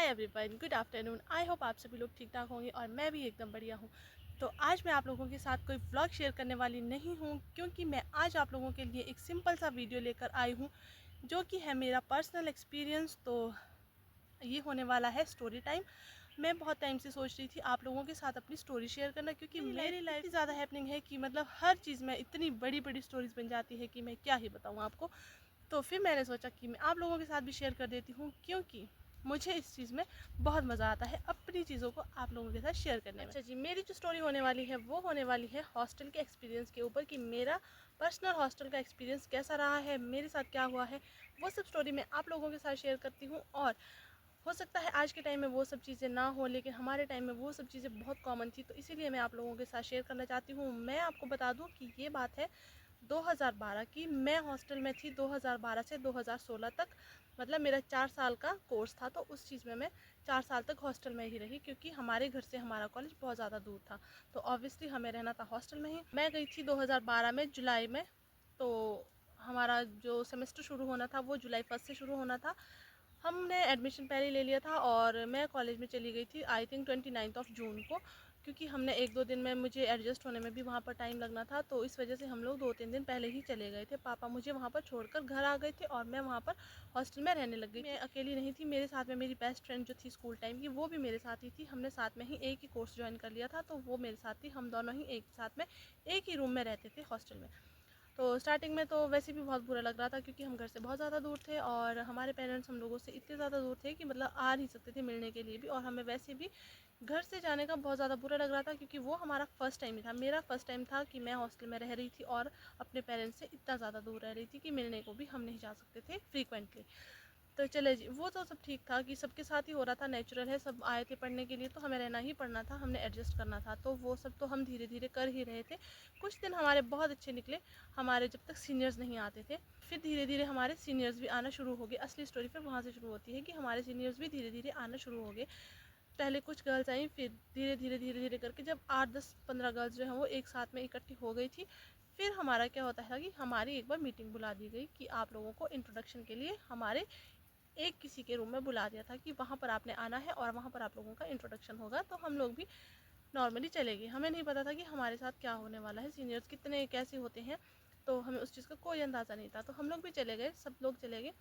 Hi everyone, good afternoon. I hope आप सभी लोग ठीक ठाक होंगे और मैं भी एकदम बढ़िया हूँ। तो आज मैं आप लोगों के साथ कोई व्लॉग शेयर करने वाली नहीं हूँ, क्योंकि मैं आज आप लोगों के लिए एक सिंपल सा वीडियो लेकर आई हूँ जो कि है मेरा पर्सनल एक्सपीरियंस। तो ये होने वाला है स्टोरी टाइम। मैं बहुत टाइम से सोच रही थी आप लोगों के साथ अपनी स्टोरी शेयर करना, क्योंकि मेरी लाइफ इतनी ज़्यादा हैपनिंग है कि मतलब हर चीज़ में इतनी बड़ी बड़ी स्टोरीज बन जाती है कि मैं क्या ही बताऊँ आपको। तो फिर मैंने सोचा कि मैं आप लोगों के साथ भी शेयर कर देती हूँ, क्योंकि मुझे इस चीज़ में बहुत मज़ा आता है अपनी चीज़ों को आप लोगों के साथ शेयर करने में। अच्छा जी, मेरी जो स्टोरी होने वाली है वो होने वाली है हॉस्टल के एक्सपीरियंस के ऊपर, कि मेरा पर्सनल हॉस्टल का एक्सपीरियंस कैसा रहा है, मेरे साथ क्या हुआ है, वो सब स्टोरी मैं आप लोगों के साथ शेयर करती हूँ। और हो सकता है आज के टाइम में वो सब चीज़ें ना हो, लेकिन हमारे टाइम में वो सब चीज़ें बहुत कॉमन थी, तो इसीलिए मैं आप लोगों के साथ शेयर करना चाहती हूँ। मैं आपको बता दूँ कि ये बात है 2012 की। मैं हॉस्टल में थी 2012 से 2016 तक। मतलब मेरा 4 साल का कोर्स था, तो उस चीज़ में मैं 4 साल तक हॉस्टल में ही रही, क्योंकि हमारे घर से हमारा कॉलेज बहुत ज़्यादा दूर था, तो ऑब्वियसली हमें रहना था हॉस्टल में ही। मैं गई थी 2012 में जुलाई में। तो हमारा जो सेमेस्टर शुरू होना था वो जुलाई 1 से शुरू होना था। हमने एडमिशन पहले ले लिया था और मैं कॉलेज में चली गई थी आई थिंक 29 जून को, क्योंकि हमने 1-2 दिन में मुझे एडजस्ट होने में भी वहाँ पर टाइम लगना था, तो इस वजह से हम लोग 2-3 दिन पहले ही चले गए थे। पापा मुझे वहाँ पर छोड़कर घर आ गए थे और मैं वहाँ पर हॉस्टल में रहने लग गई। मैं अकेली नहीं थी, मेरे साथ में मेरी बेस्ट फ्रेंड जो थी स्कूल टाइम की, वो भी मेरे साथ ही थी। हमने साथ में ही एक ही कोर्स ज्वाइन कर लिया था, तो वो मेरे साथ थी। हम दोनों ही एक साथ में एक ही रूम में रहते थे हॉस्टल में। तो स्टार्टिंग में तो वैसे भी बहुत बुरा लग रहा था, क्योंकि हम घर से बहुत ज़्यादा दूर थे और हमारे पेरेंट्स हम लोगों से इतने ज़्यादा दूर थे कि मतलब आ नहीं सकते थे मिलने के लिए भी। और हमें वैसे भी घर से जाने का बहुत ज़्यादा बुरा लग रहा था, क्योंकि वो हमारा फ़र्स्ट टाइम ही था। मेरा फ़र्स्ट टाइम था कि मैं हॉस्टल में रह रही थी और अपने पेरेंट्स से इतना ज़्यादा दूर रह रही थी कि मिलने को भी हम नहीं जा सकते थे फ्रीक्वेंटली। तो चले जी, वो तो सब ठीक था कि सबके साथ ही हो रहा था, नेचुरल है, सब आए थे पढ़ने के लिए तो हमें रहना ही पड़ना था, हमने एडजस्ट करना था, तो वो सब तो हम धीरे धीरे कर ही रहे थे। कुछ दिन हमारे बहुत अच्छे निकले, हमारे जब तक सीनियर्स नहीं आते थे। फिर धीरे धीरे हमारे सीनियर्स भी आना शुरू हो गए। असली स्टोरी फिर वहाँ से शुरू होती है कि हमारे सीनियर्स भी धीरे धीरे आना शुरू हो गए। पहले कुछ गर्ल्स आई, फिर धीरे धीरे करके जब 8-10-15 गर्ल्स जो हैं वो एक साथ में इकट्ठी हो गई थी, फिर हमारा क्या होता है कि हमारी एक बार मीटिंग बुला दी गई कि आप लोगों को इंट्रोडक्शन के लिए हमारे एक किसी के रूम में बुला दिया था कि वहाँ पर आपने आना है और वहाँ पर आप लोगों का इंट्रोडक्शन होगा। तो हम लोग भी नॉर्मली चले गए। हमें नहीं पता था कि हमारे साथ क्या होने वाला है, सीनियर्स कितने कैसे होते हैं, तो हमें उस चीज़ का कोई अंदाज़ा नहीं था। तो हम लोग भी चले गए, सब लोग चले गए।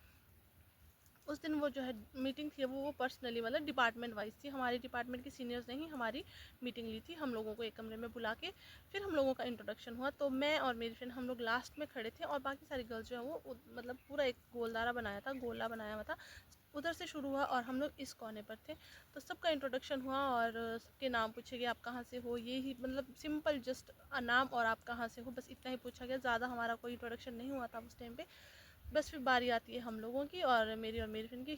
उस दिन वो जो है मीटिंग थी वो पर्सनली मतलब डिपार्टमेंट वाइज थी। हमारे डिपार्टमेंट के सीनियर्स ने ही हमारी मीटिंग ली थी, हम लोगों को एक कमरे में बुला के फिर हम लोगों का इंट्रोडक्शन हुआ। तो मैं और मेरी फ्रेंड हम लोग लास्ट में खड़े थे और बाकी सारी गर्ल्स जो है वो मतलब पूरा एक गोलदारा बनाया था, गोला बनाया हुआ था, उधर से शुरू हुआ और हम लोग इस कोने पर थे। तो सबका इंट्रोडक्शन हुआ और सबके नाम पूछे गए, आप कहाँ से हो, ये ही मतलब सिंपल जस्ट नाम और आप कहाँ से हो, बस इतना ही पूछा गया। ज़्यादा हमारा कोई इंट्रोडक्शन नहीं हुआ था उस टाइम पे। बस फिर बारी आती है हम लोगों की और मेरी फ्रेंड की।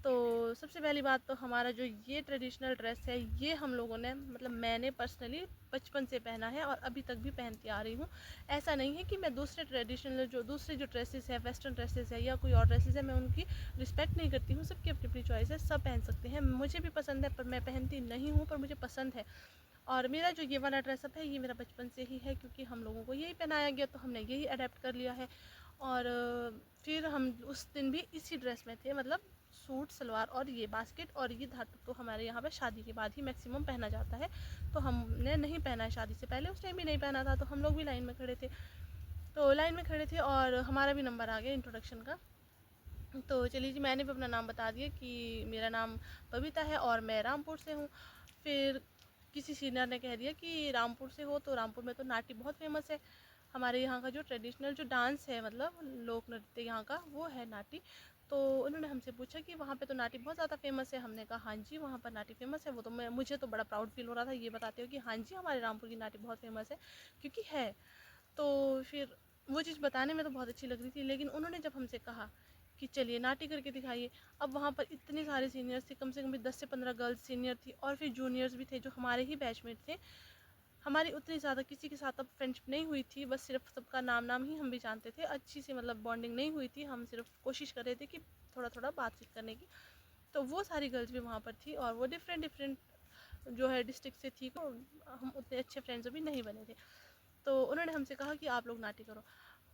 तो सबसे पहली बात तो हमारा जो ये ट्रेडिशनल ड्रेस है, ये हम लोगों ने मतलब मैंने पर्सनली बचपन से पहना है और अभी तक भी पहनती आ रही हूँ। ऐसा नहीं है कि मैं दूसरे ट्रेडिशनल जो दूसरे जो ड्रेसेस है, वेस्टर्न ड्रेसेस है या कोई और ड्रेसेस है, मैं उनकी रिस्पेक्ट नहीं करती हूँ। सबकी अपनी अपनी चॉइस है, सब पहन सकते हैं। मुझे भी पसंद है पर मैं पहनती नहीं हूँ, पर मुझे पसंद है। और मेरा जो ये वाला ड्रेसअप है ये मेरा बचपन से ही है, क्योंकि हम लोगों को यही पहनाया गया तो हमने यही अडेप्ट कर लिया है। और फिर हम उस दिन भी इसी ड्रेस में थे, मतलब सूट सलवार और ये बास्केट और ये धातु तो हमारे यहाँ पे शादी के बाद ही मैक्सिमम पहना जाता है, तो हमने नहीं पहना है शादी से पहले। उस टाइम भी नहीं पहना था, तो हम लोग भी लाइन में खड़े थे। तो लाइन में खड़े थे और हमारा भी नंबर आ गया इंट्रोडक्शन का। तो चलिए जी, मैंने भी अपना नाम बता दिया कि मेरा नाम बबीता है और मैं रामपुर से हूँ। फिर किसी सीनियर ने कह दिया कि रामपुर से हो, तो रामपुर में तो नाटी बहुत फेमस है। हमारे यहाँ का जो ट्रेडिशनल जो डांस है, मतलब लोक नृत्य यहाँ का, वो है नाटी। तो उन्होंने हमसे पूछा कि वहाँ पे तो नाटी बहुत ज़्यादा फेमस है। हमने कहा हाँ जी, वहाँ पर नाटी फेमस है। वो तो मुझे तो बड़ा प्राउड फील हो रहा था ये बताते हो कि हाँ जी हमारे रामपुर की नाटी बहुत फेमस है, क्योंकि है। तो फिर वो चीज़ बताने में तो बहुत अच्छी लग रही थी, लेकिन उन्होंने जब हमसे कहा कि चलिए नाटी करके दिखाइए, अब वहाँ पर इतने सारे सीनियर्स थे, कम से कम भी 10 से 15 गर्ल्स सीनियर थी और फिर जूनियर्स भी थे जो हमारे ही बैचमेट थे। हमारी उतनी ज़्यादा किसी के साथ अब फ्रेंडशिप नहीं हुई थी, बस सिर्फ सबका नाम नाम ही हम भी जानते थे, अच्छी सी मतलब बॉन्डिंग नहीं हुई थी। हम सिर्फ कोशिश कर रहे थे कि थोड़ा थोड़ा बातचीत करने की। तो वो सारी गर्ल्स भी वहाँ पर थी और वो डिफरेंट डिफरेंट जो है डिस्ट्रिक्ट से थी, तो हम उतने अच्छे फ्रेंड्स भी नहीं बने थे। तो उन्होंने हमसे कहा कि आप लोग नाटी करो।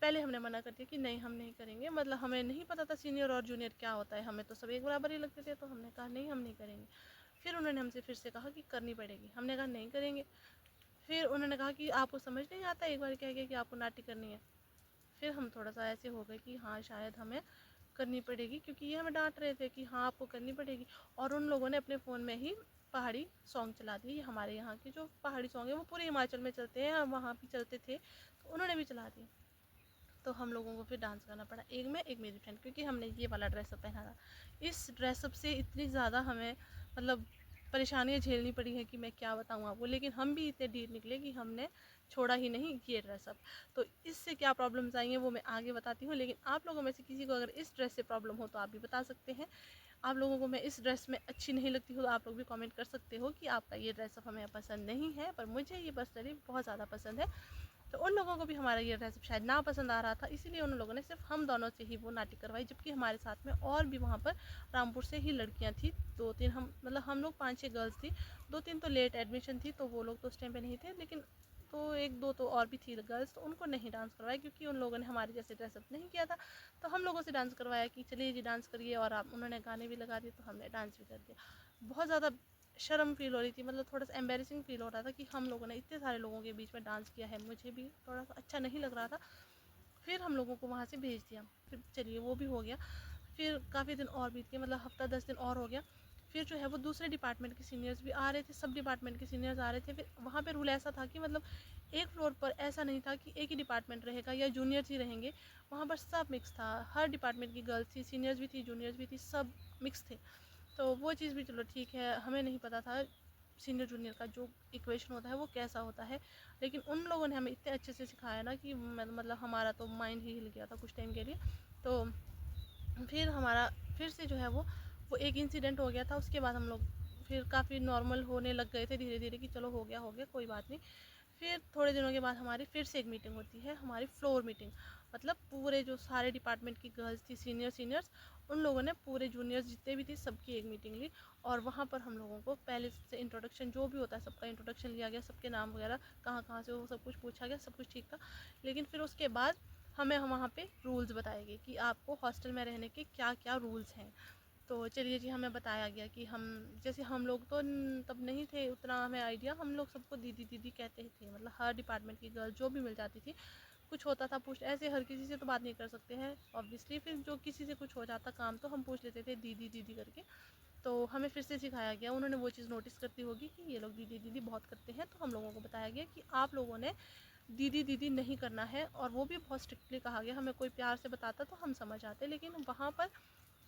पहले हमने मना कर दिया कि नहीं हम नहीं करेंगे, मतलब हमें नहीं पता था सीनियर और जूनियर क्या होता है, हमें तो सब एक बराबर ही लगते थे, तो हमने कहा नहीं हम नहीं करेंगे। फिर उन्होंने हमसे फिर से कहा कि करनी पड़ेगी, हमने कहा नहीं करेंगे। फिर उन्होंने कहा कि आपको समझ नहीं आता, एक बार कह गया कि आपको नाटी करनी है। फिर हम थोड़ा सा ऐसे हो गए कि हाँ शायद हमें करनी पड़ेगी, क्योंकि ये हमें डांट रहे थे कि हाँ आपको करनी पड़ेगी। और उन लोगों ने अपने फ़ोन में ही पहाड़ी सॉन्ग चला दिए। हमारे यहाँ के जो पहाड़ी सॉन्ग है वो पूरे हिमाचल में चलते हैं, वहाँ भी चलते थे, तो उन्होंने भी चला दिए। तो हम लोगों को फिर डांस करना पड़ा, एक मैं एक मेरी फ्रेंड, क्योंकि हमने ये वाला ड्रेसअप पहना था। इस ड्रेसअप से इतनी ज़्यादा हमें मतलब परेशानियाँ झेलनी पड़ी है कि मैं क्या बताऊँ आपको, लेकिन हम भी इतने ढीठ निकले कि हमने छोड़ा ही नहीं ये ड्रेसअप। तो इससे क्या प्रॉब्लम्स आई हैं वो मैं आगे बताती हूँ, लेकिन आप लोगों में से किसी को अगर इस ड्रेस से प्रॉब्लम हो तो आप भी बता सकते हैं। आप लोगों को मैं इस ड्रेस में अच्छी नहीं लगती हो तो आप लोग भी कमेंट कर सकते हो कि आपका ये ड्रेसअप हमें पसंद नहीं है, पर मुझे ये पर्सनली बहुत ज़्यादा पसंद है। तो उन लोगों को भी हमारा ये ड्रेसअप शायद ना पसंद आ रहा था, इसीलिए उन लोगों ने सिर्फ हम दोनों से ही वो नाटी करवाई, जबकि हमारे साथ में और भी वहाँ पर रामपुर से ही लड़कियाँ थी, 2-3, हम मतलब हम लोग 5-6 गर्ल्स थी, 2-3 तो लेट एडमिशन थी तो वो लोग तो उस टाइम पे नहीं थे, लेकिन तो 1-2 तो और भी थी गर्ल्स, तो उनको नहीं डांस करवाया क्योंकि उन लोगों ने हमारे जैसे ड्रेसअप नहीं किया था। तो हम लोगों से डांस करवाया कि चलिए जी डांस करिए, और आप उन्होंने गाने भी लगा दिए तो हमने डांस भी कर दिया। बहुत ज़्यादा शर्म फील हो रही थी, मतलब थोड़ा सा एम्बेरसिंग फील हो रहा था कि हम लोगों ने इतने सारे लोगों के बीच में डांस किया है, मुझे भी थोड़ा सा अच्छा नहीं लग रहा था। फिर हम लोगों को वहाँ से भेज दिया, फिर चलिए वो भी हो गया। फिर काफ़ी दिन और बीत गए, मतलब हफ्ता 10 दिन और हो गया। फिर जो है वो दूसरे डिपार्टमेंट के सीनियर्स भी आ रहे थे, सब डिपार्टमेंट के सीनियर्स आ रहे थे। फिर वहाँ पे रूल ऐसा था कि मतलब एक फ्लोर पर ऐसा नहीं था कि एक ही डिपार्टमेंट रहेगा या जूनियर्स ही रहेंगे, वहाँ पर सब मिक्स था, हर डिपार्टमेंट की गर्ल्स थी, सीनियर्स भी थी, जूनियर्स भी थी, सब मिक्स थे। तो वो चीज़ भी चलो ठीक है, हमें नहीं पता था सीनियर जूनियर का जो इक्वेशन होता है वो कैसा होता है, लेकिन उन लोगों ने हमें इतने अच्छे से सिखाया ना कि मतलब हमारा तो माइंड ही हिल गया था कुछ टाइम के लिए। तो फिर हमारा फिर से जो है वो एक इंसिडेंट हो गया था, उसके बाद हम लोग फिर काफ़ी नॉर्मल होने लग गए थे धीरे धीरे कि चलो हो गया कोई बात नहीं। फिर थोड़े दिनों के बाद हमारी फिर से एक मीटिंग होती है, हमारी फ्लोर मीटिंग, मतलब पूरे जो सारे डिपार्टमेंट की गर्ल्स थी, सीनियर्स, उन लोगों ने पूरे जूनियर्स जितने भी थे सबकी एक मीटिंग ली। और वहाँ पर हम लोगों को पहले से इंट्रोडक्शन जो भी होता है सबका इंट्रोडक्शन लिया गया, सबके नाम वगैरह कहाँ कहाँ से वो सब कुछ पूछा गया, सब कुछ ठीक था। लेकिन फिर उसके बाद हमें वहाँ पे रूल्स बताए गए कि आपको हॉस्टल में रहने के क्या क्या रूल्स हैं। तो चलिए जी, हमें बताया गया कि हम जैसे हम लोग तो तब नहीं थे उतना हमें आइडिया, हम लोग सबको दीदी दीदी कहते थे, मतलब हर डिपार्टमेंट की गर्ल जो भी मिल जाती थी, कुछ होता था पूछ, ऐसे हर किसी से तो बात नहीं कर सकते हैं ऑब्वियसली, फिर जो किसी से कुछ हो जाता काम तो हम पूछ लेते थे दीदी दीदी करके। तो हमें फिर से सिखाया गया, उन्होंने वो चीज़ नोटिस करती होगी कि ये लोग दीदी दीदी बहुत करते हैं, तो हम लोगों को बताया गया कि आप लोगों ने दीदी दीदी नहीं करना है, और वो भी बहुत स्ट्रिक्टली कहा गया। हमें कोई प्यार से बताता तो हम समझ आते, लेकिन वहाँ पर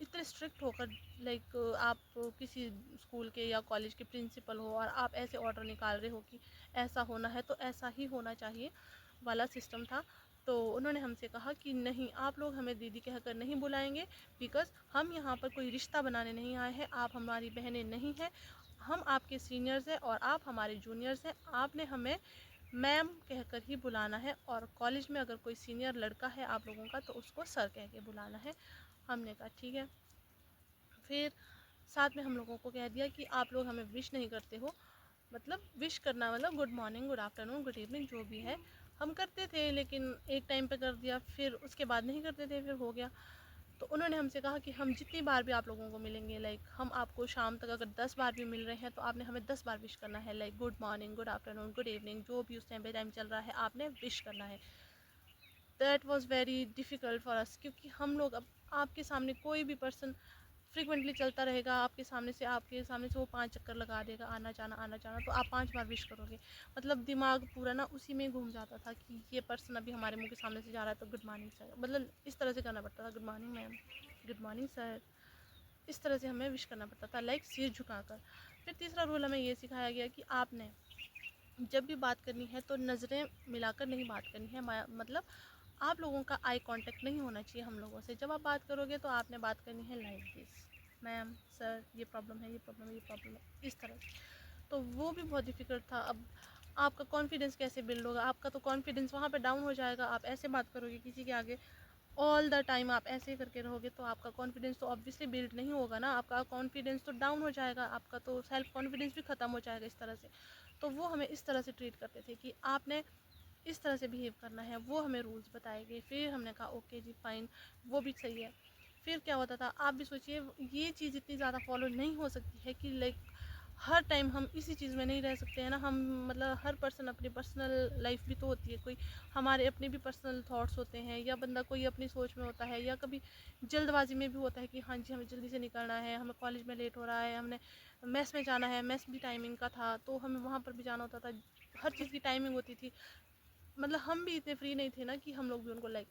इतने स्ट्रिक्ट होकर, लाइक आप किसी स्कूल के या कॉलेज के प्रिंसिपल हो और आप ऐसे ऑर्डर निकाल रहे हो कि ऐसा होना है तो ऐसा ही होना चाहिए वाला सिस्टम था। तो उन्होंने हमसे कहा कि नहीं, आप लोग हमें दीदी कहकर नहीं बुलाएंगे, बिकॉज़ हम यहाँ पर कोई रिश्ता बनाने नहीं आए हैं, आप हमारी बहनें नहीं हैं, हम आपके सीनियर्स हैं और आप हमारे जूनियर्स हैं, आपने हमें मैम कहकर ही बुलाना है, और कॉलेज में अगर कोई सीनियर लड़का है आप लोगों का तो उसको सर कह के बुलाना है। हमने कहा ठीक है। फिर साथ में हम लोगों को कह दिया कि आप लोग हमें विश नहीं करते हो, मतलब विश करना मतलब good morning, good afternoon, good evening जो भी है हम करते थे, लेकिन एक टाइम पे कर दिया, फिर उसके बाद नहीं करते थे, फिर हो गया। तो उन्होंने हमसे कहा कि हम जितनी बार भी आप लोगों को मिलेंगे, लाइक हम आपको शाम तक अगर 10 बार भी मिल रहे हैं तो आपने हमें 10 बार विश करना है, like good morning, good afternoon, good evening, जो भी उस टाइम पे टाइम चल रहा है आपने विश करना है। That was very difficult for us, क्योंकि हम लोग अब आपके सामने कोई भी पर्सन फ्रिक्वेंटली चलता रहेगा, आपके सामने से वो 5 चक्कर लगा देगा, आना जाना, तो आप 5 बार विश करोगे, मतलब दिमाग पूरा ना उसी में घूम जाता था कि ये पर्सन अभी हमारे मुंह के सामने से जा रहा है तो गुड मॉर्निंग सर, मतलब इस तरह से करना पड़ता था, good morning ma'am, good morning sir, इस तरह से हमें विश करना पड़ता था, लाइक सिर झुकाकर। फिर तीसरा रूल हमें ये सिखाया गया कि आपने जब भी बात करनी है तो नज़रें मिलाकर नहीं बात करनी है, मतलब आप लोगों का आई कांटेक्ट नहीं होना चाहिए हम लोगों से, जब आप बात करोगे तो आपने बात करनी है लाइक दिस, मैम सर ये प्रॉब्लम है, ये प्रॉब्लम है, ये प्रॉब्लम है, इस तरह से। तो वो भी बहुत डिफ़िकल्ट था। अब आपका कॉन्फिडेंस कैसे बिल्ड होगा, आपका तो कॉन्फिडेंस वहाँ पे डाउन हो जाएगा, आप ऐसे बात करोगे किसी के आगे ऑल द टाइम, आप ऐसे ही करके रहोगे तो आपका कॉन्फिडेंस तो ऑब्वियसली बिल्ड नहीं होगा ना, आपका कॉन्फिडेंस तो डाउन हो जाएगा, आपका तो सेल्फ कॉन्फिडेंस भी ख़त्म हो जाएगा इस तरह से। तो वो हमें इस तरह से ट्रीट करते थे कि आपने इस तरह से बिहेव करना है, वो हमें रूल्स बताए गए। फिर हमने कहा ओके जी फाइन, वो भी सही है। फिर क्या होता था, आप भी सोचिए, ये चीज़ इतनी ज़्यादा फॉलो नहीं हो सकती है कि लाइक हर टाइम हम इसी चीज़ में नहीं रह सकते हैं ना। हम मतलब हर पर्सन अपनी पर्सनल लाइफ भी तो होती है, कोई हमारे अपने भी पर्सनल थॉट्स होते हैं, या बंदा कोई अपनी सोच में होता है, या कभी जल्दबाजी में भी होता है कि हाँ जी हमें जल्दी से निकलना है, हमें कॉलेज में लेट हो रहा है, हमने मेस में जाना है, मेस भी टाइमिंग का था तो हमें वहाँ पर भी जाना होता था, हर चीज़ की टाइमिंग होती थी। मतलब हम भी इतने फ्री नहीं थे ना कि हम लोग भी उनको लाइक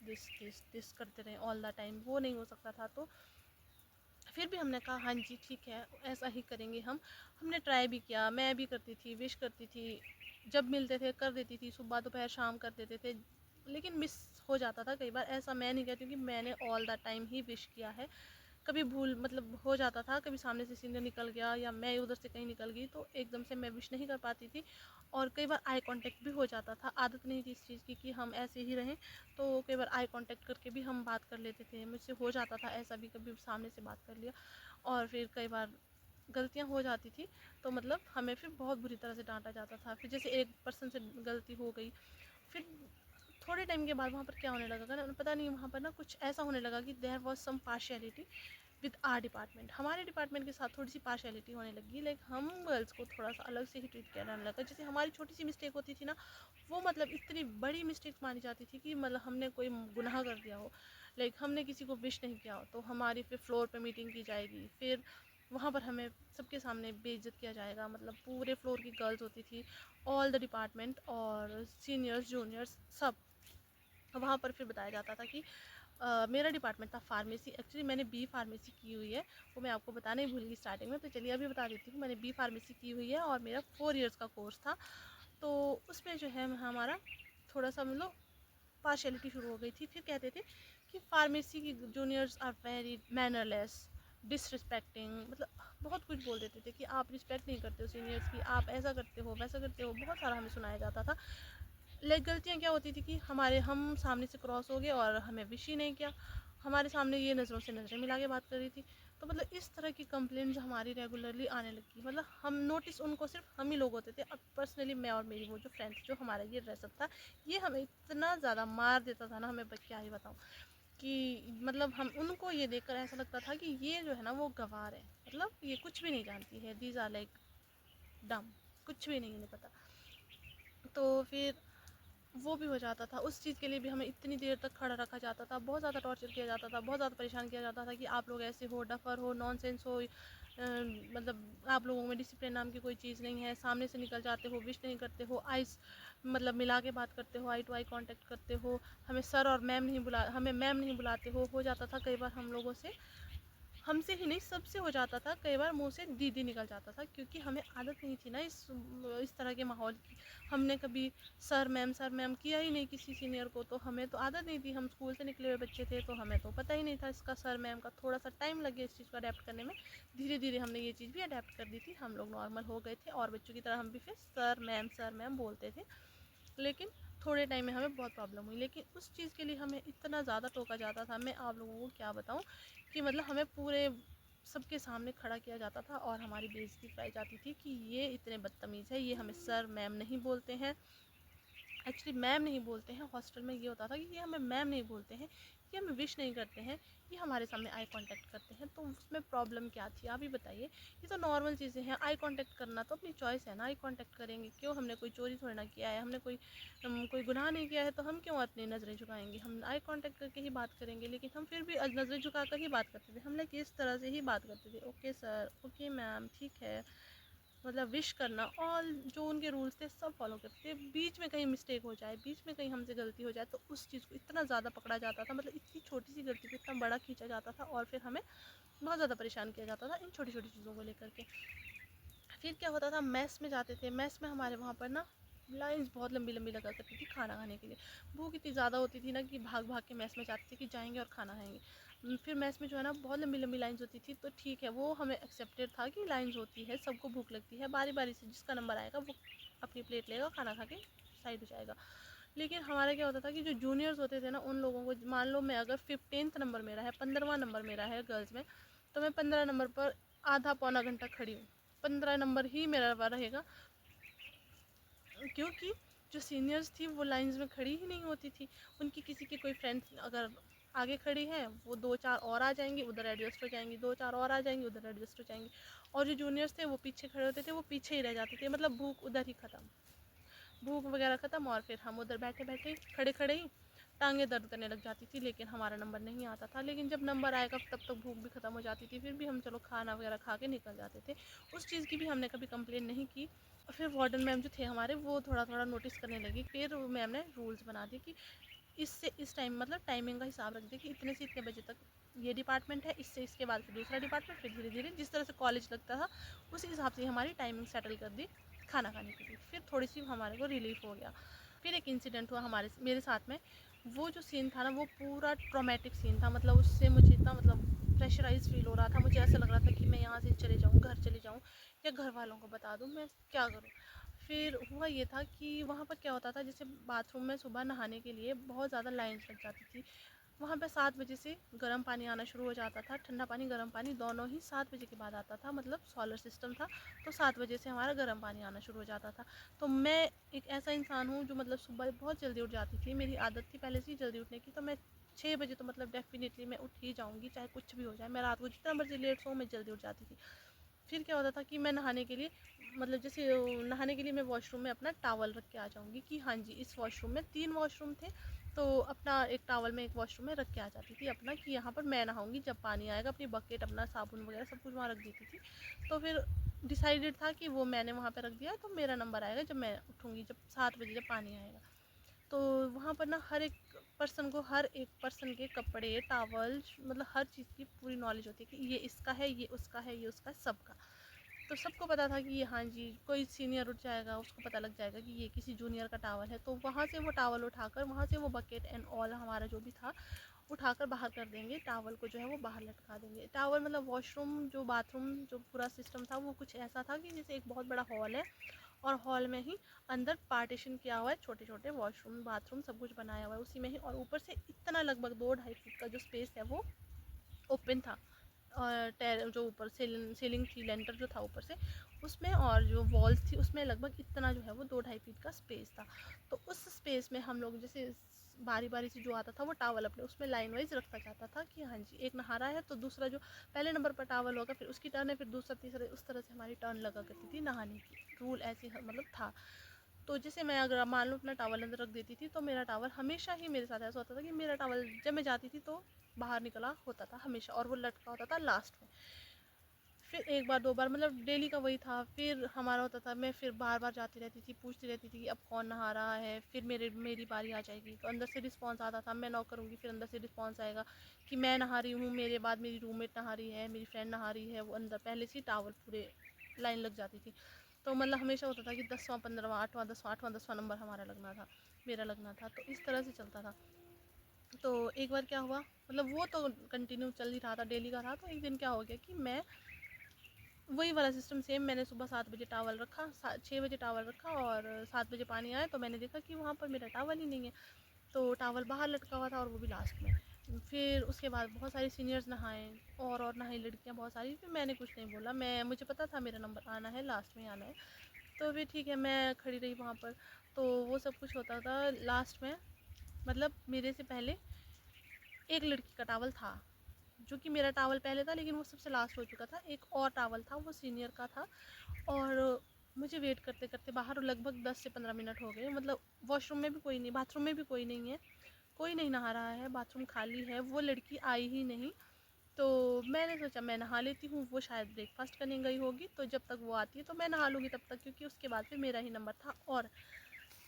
दिस दिस दिस करते रहे ऑल द टाइम, वो नहीं हो सकता था। तो फिर भी हमने कहा हाँ जी ठीक है, ऐसा ही करेंगे हम। हमने ट्राई भी किया, मैं भी करती थी, विश करती थी, जब मिलते थे कर देती थी, सुबह दोपहर शाम कर देते थे, लेकिन मिस हो जाता था कई बार। ऐसा मैं नहीं कहती कि मैंने all the time he wish किया है, कभी भूल मतलब हो जाता था, कभी सामने से सीनियर निकल गया या मैं उधर से कहीं निकल गई तो एकदम से मैं विश नहीं कर पाती थी। और कई बार आई कांटेक्ट भी हो जाता था, आदत नहीं थी इस चीज़ की कि हम ऐसे ही रहें, तो कई बार आई कांटेक्ट करके भी हम बात कर लेते थे। मुझसे हो जाता था ऐसा भी, कभी सामने से बात कर लिया। और फिर कई बार गलतियाँ हो जाती थी, तो मतलब हमें फिर बहुत बुरी तरह से डांटा जाता था। फिर जैसे एक पर्सन से गलती हो गई, फिर थोड़े टाइम के बाद वहाँ पर क्या होने लगा ना, पता नहीं वहाँ पर ना कुछ ऐसा होने लगा कि there was some partiality with our department. हमारे डिपार्टमेंट के साथ थोड़ी सी पार्शियलिटी होने लगी, लाइक हम गर्ल्स को थोड़ा सा अलग से ही ट्रीट किया जाने लगा। जैसे हमारी छोटी सी मिस्टेक होती थी ना, वो मतलब इतनी बड़ी मिस्टेक मानी जाती थी कि मतलब हमने कोई गुनाह कर दिया हो, लाइक हमने किसी को विश नहीं किया हो, तो हमारी फिर फ्लोर पे मीटिंग की जाएगी, फिर वहाँ पर हमें सबके सामने बेइज्जत किया जाएगा। मतलब पूरे फ्लोर की गर्ल्स होती थी, ऑल द डिपार्टमेंट और सीनियर्स जूनियर्स सब, वहाँ पर फिर बताया जाता था कि मेरा डिपार्टमेंट था फार्मेसी। एक्चुअली मैंने बी फार्मेसी की हुई है, वो मैं आपको बताना ही भूल गई स्टार्टिंग में, तो चलिए अभी बता देती हूँ। मैंने बी फार्मेसी की हुई है और मेरा 4 इयर्स का कोर्स था। तो उसमें जो है हमारा थोड़ा सा मतलब पार्शलिटी शुरू हो गई थी। फिर कहते थे कि फार्मेसी की juniors are very mannerless, disrespecting, मतलब बहुत कुछ बोल देते थे कि आप रिस्पेक्ट नहीं करते हो सीनियर्स की, आप ऐसा करते हो वैसा करते हो, बहुत सारा हमें सुनाया जाता था। लाइक गलतियाँ क्या होती थी कि हम सामने से क्रॉस हो गए और हमें विश ही नहीं किया, हमारे सामने ये नज़रों से नज़रें मिला के बात कर रही थी। तो मतलब इस तरह की कंप्लेंट्स हमारी रेगुलरली आने लगी। मतलब हम नोटिस उनको सिर्फ हम ही लोग होते थे। अब पर्सनली मैं और मेरी वो जो फ्रेंड्स, जो हमारा ये ड्रेसअप था, ये हमें इतना ज़्यादा मार देता था ना, हमें क्या ही बताऊँ कि मतलब हम उनको ये देखकर ऐसा लगता था कि ये जो है ना वो गंवार है, मतलब ये कुछ भी नहीं जानती है, दीज आर लाइक डम, कुछ भी नहीं पता। तो फिर वो भी हो जाता था, उस चीज़ के लिए भी हमें इतनी देर तक खड़ा रखा जाता था, बहुत ज़्यादा टॉर्चर किया जाता था, बहुत ज़्यादा परेशान किया जाता था कि आप लोग ऐसे हो, डफर हो, नॉनसेंस हो, मतलब आप लोगों में डिसिप्लिन नाम की कोई चीज़ नहीं है, सामने से निकल जाते हो, विश नहीं करते हो, आइस मतलब मिला के बात करते हो, आई टू आई कांटेक्ट करते हो, हमें सर और मैम नहीं हमें मैम नहीं बुलाते हो जाता था कई बार हम लोगों से, हमसे ही नहीं सबसे हो जाता था, कई बार मुंह से दीदी निकल जाता था, क्योंकि हमें आदत नहीं थी ना इस तरह के माहौल की। हमने कभी सर मैम किया ही नहीं किसी सीनियर को, तो हमें तो आदत नहीं थी, हम स्कूल से निकले हुए बच्चे थे, तो हमें तो पता ही नहीं था इसका सर मैम का। थोड़ा सा टाइम लगे इस चीज़ को अडेप्ट करने में, धीरे धीरे हमने ये चीज़ भी अडेप्ट कर दी थी, हम लोग नॉर्मल हो गए थे और बच्चों की तरह हम भी फिर सर मैम बोलते थे। लेकिन थोड़े टाइम में हमें बहुत प्रॉब्लम हुई, लेकिन उस चीज़ के लिए हमें इतना ज़्यादा टोका जाता था, मैं आप लोगों को क्या बताऊं, कि मतलब हमें पूरे सबके सामने खड़ा किया जाता था और हमारी बेइज्जती कराई जाती थी कि ये इतने बदतमीज़ है, ये हमें सर मैम नहीं बोलते हैं। एक्चुअली मैम नहीं बोलते हैं, हॉस्टल में ये होता था कि ये हमें मैम नहीं बोलते हैं, ये हमें विश नहीं करते हैं, ये हमारे सामने आई कांटेक्ट करते हैं। तो उसमें प्रॉब्लम क्या थी आप ही बताइए। ये तो नॉर्मल चीज़ें हैं, आई कांटेक्ट करना तो अपनी चॉइस है ना, आई कांटेक्ट करेंगे क्यों, हमने कोई चोरी थोड़ी ना किया है, हमने कोई गुनाह नहीं किया है, तो हम क्यों अपनी नज़रें झुकाएंगे, हम आई कांटेक्ट करके ही बात करेंगे। लेकिन हम फिर भी नज़रें झुका कर ही बात करते थे, हम लोग इस तरह से ही बात करते थे, ओके सर, ओके मैम, ठीक है, मतलब विश करना, और जो उनके रूल्स थे सब फॉलो करते थे। बीच में कहीं मिस्टेक हो जाए, बीच में कहीं हमसे गलती हो जाए, तो उस चीज़ को इतना ज़्यादा पकड़ा जाता था, मतलब इतनी छोटी सी गलती को इतना बड़ा खींचा जाता था, और फिर हमें बहुत ज़्यादा परेशान किया जाता था इन छोटी छोटी चीज़ों को लेकर के। फिर क्या होता था, मेस में जाते थे, मेस में हमारे वहाँ पर ना लाइन्स बहुत लंबी लंबी लगा करती थी खाना खाने के लिए। भूख इतनी ज़्यादा होती थी ना कि भाग भाग के मेस में जाते थे कि जाएंगे और खाना खाएंगे। फिर मेस में जो है ना बहुत लंबी लंबी लाइन्स होती थी, तो ठीक है वो हमें एक्सेप्टेड था कि लाइन्स होती है, सबको भूख लगती है, बारी बारी से जिसका नंबर आएगा वो अपनी प्लेट लेगा, खाना खा के साइड हो जाएगा। लेकिन हमारा क्या होता था कि जो जूनियर्स होते थे ना, उन लोगों को मान लो मैं अगर 15th नंबर मेरा है, 15वां नंबर मेरा है गर्ल्स में, तो मैं 15 नंबर पर आधा पौना घंटा खड़ी हूँ, 15 नंबर ही मेरा रहेगा, क्योंकि जो सीनियर्स थी वो लाइंस में खड़ी ही नहीं होती थी। उनकी किसी की कोई फ्रेंड्स अगर आगे खड़ी हैं, वो 2-4 और आ जाएंगी, उधर एडजस्ट हो जाएंगी, 2-4 और आ जाएंगी, उधर एडजस्ट हो जाएंगी। और जो जूनियर्स थे वो पीछे खड़े होते थे, वो पीछे ही रह जाते थे। मतलब भूख उधर ही ख़त्म, भूख वगैरह ख़त्म, और फिर हम उधर बैठे बैठे खड़े खड़े ही टांगें दर्द करने लग जाती थी। लेकिन हमारा नंबर नहीं आता था। लेकिन जब नंबर आएगा तब तक भूख भी ख़त्म हो जाती थी, फिर भी हम चलो खाना वगैरह खा के निकल जाते थे। उस चीज़ की भी हमने कभी कंप्लेन नहीं की। और फिर वार्डन मैम जो थे हमारे, वो थोड़ा थोड़ा नोटिस करने लगी। फिर मैम ने रूल्स बना दिए कि इससे इस टाइम, मतलब टाइमिंग का हिसाब रख दिया कि इतने से इतने बजे तक ये डिपार्टमेंट है, इससे इसके बाद फिर दूसरा डिपार्टमेंट, फिर धीरे धीरे जिस तरह से कॉलेज लगता था उसी हिसाब से हमारी टाइमिंग सेटल कर दी खाना खाने के लिए। फिर थोड़ी सी हमारे को रिलीफ हो गया। फिर एक इंसिडेंट हुआ मेरे साथ में। वो जो सीन था ना, वो पूरा ट्रॉमेटिक सीन था। मतलब उससे मुझे इतना, मतलब प्रेशराइज फील हो रहा था। मुझे ऐसा लग रहा था कि मैं यहाँ से चले जाऊँ, घर चले जाऊँ, या घर वालों को बता दूँ, मैं क्या करूँ। फिर हुआ ये था कि वहाँ पर क्या होता था, जैसे बाथरूम में सुबह नहाने के लिए बहुत ज़्यादा लाइन्स लग जाती थी। वहाँ पे 7 बजे से गर्म पानी आना शुरू हो जाता था। ठंडा पानी, गर्म पानी दोनों ही 7 बजे के बाद आता था। मतलब सोलर सिस्टम था, तो 7 बजे से हमारा गर्म पानी आना शुरू हो जाता था। तो मैं एक ऐसा इंसान हूँ जो मतलब सुबह बहुत जल्दी उठ जाती थी। मेरी आदत थी पहले से ही जल्दी उठने की। तो मैं 6 बजे तो मतलब डेफिनेटली मैं उठ ही जाऊँगी, चाहे कुछ भी हो जाए। मैं रात को जितना मर्जी लेट सोऊँ, मैं जल्दी उठ जाती थी। फिर क्या होता था कि मैं नहाने के लिए, मतलब जैसे नहाने के लिए मैं वॉशरूम में अपना टावल रख के आ जाऊँगी कि हाँ जी, इस वॉशरूम में 3 वॉशरूम थे, तो अपना एक टावल में एक वॉशरूम में रख के आ जाती थी अपना, कि यहाँ पर मैं नहाऊंगी। जब पानी आएगा अपनी बकेट, अपना साबुन वगैरह सब कुछ वहाँ रख देती थी। तो फिर डिसाइडेड था कि वो मैंने वहाँ पर रख दिया, तो मेरा नंबर आएगा जब मैं उठूँगी, जब 7 बजे जब पानी आएगा। तो वहाँ पर ना हर एक पर्सन को, हर एक पर्सन के कपड़े, टावल, मतलब हर चीज़ की पूरी नॉलेज होती है कि ये इसका है, ये उसका है, ये उसका है, सबका। तो सबको पता था कि हाँ जी, कोई सीनियर उठ जाएगा, उसको पता लग जाएगा कि ये किसी जूनियर का टावल है। तो वहाँ से वो टावल उठाकर, वहाँ से वो बकेट एंड ऑल हमारा जो भी था उठाकर बाहर कर देंगे। टावल को जो है वो बाहर लटका देंगे। टावल मतलब वॉशरूम, जो बाथरूम, जो पूरा सिस्टम था वो कुछ ऐसा था कि जैसे एक बहुत बड़ा हॉल है, और हॉल में ही अंदर पार्टीशन किया हुआ है, छोटे छोटे वॉशरूम बाथरूम सब कुछ बनाया हुआ है उसी में ही। और ऊपर से इतना लगभग 2-2.5 फीट का जो स्पेस है वो ओपन था। और जो ऊपर सीलिंग थी, लेंटर जो था ऊपर से उसमें, और जो वॉल्स थी उसमें लगभग इतना जो है वो 2-2.5 फीट का स्पेस था। तो उस स्पेस में हम लोग जैसे बारी बारी से जो आता था वो टावल अपने उसमें लाइन वाइज रखता जाता था कि हाँ जी, एक नहा रहा है तो दूसरा जो पहले नंबर पर टावल होगा, फिर उसकी टर्न है, फिर दूसरा तीसरा, उस तरह से हमारी टर्न लगा करती थी नहाने की। रूल ऐसे मतलब था। तो जैसे मैं अगर मान लो अपना टावल अंदर रख देती थी, तो मेरा टावल हमेशा ही मेरे साथ ऐसा होता था कि मेरा टावल जब मैं जाती थी तो बाहर निकला होता था हमेशा, और वो लटका होता था लास्ट में। फिर एक बार 2 बार, मतलब डेली का वही था। फिर हमारा होता था, मैं फिर बार बार जाती रहती थी, पूछती रहती थी कि अब कौन नहा रहा है। फिर मेरी बारी आ जाएगी, तो अंदर से रिस्पांस आता था, मैं नॉक करूँगी, फिर अंदर से रिस्पांस आएगा कि मैं नहा रही हूँ, मेरे बाद मेरी रूममेट नहा रही है, मेरी फ्रेंड नहा रही है। वो अंदर पहले से ही टावल पूरे लाइन लग जाती थी। तो मतलब हमेशा होता था कि 10वां 15वां 8वां 10वां 8वां 10वां नंबर हमारा लगना था, मेरा लगना था। तो इस तरह से चलता था। तो एक बार क्या हुआ, मतलब वो तो कंटिन्यू चल ही रहा था, डेली का था। तो एक दिन क्या हो गया कि मैं वही वाला सिस्टम सेम, मैंने सुबह 7 बजे टावल रखा, 6 बजे टावल रखा, और 7 बजे पानी आया तो मैंने देखा कि वहाँ पर मेरा टावल ही नहीं है। तो टावल बाहर लटका हुआ था, और वो भी लास्ट में। फिर उसके बाद बहुत सारे सीनियर्स नहाए, और नहाई लड़कियाँ बहुत सारी। फिर मैंने कुछ नहीं बोला, मुझे पता था मेरा नंबर आना है, लास्ट में आना है। तो फिर ठीक है, मैं खड़ी रही वहाँ पर। तो वो सब कुछ होता था लास्ट में। मतलब मेरे से पहले एक लड़की का टावल था, जो कि मेरा टावल पहले था, लेकिन वो सबसे लास्ट हो चुका था। एक और टावल था, वो सीनियर का था। और मुझे वेट करते करते बाहर लगभग 10 से 15 मिनट हो गए। मतलब वॉशरूम में भी कोई नहीं, बाथरूम में भी कोई नहीं है, कोई नहीं नहा रहा है, बाथरूम खाली है, वो लड़की आई ही नहीं। तो मैंने सोचा मैं नहा लेती हूँ, वो शायद ब्रेकफास्ट करने गई होगी, तो जब तक वो आती है तो मैं नहा लूँगी तब तक, क्योंकि उसके बाद फिर मेरा ही नंबर था, और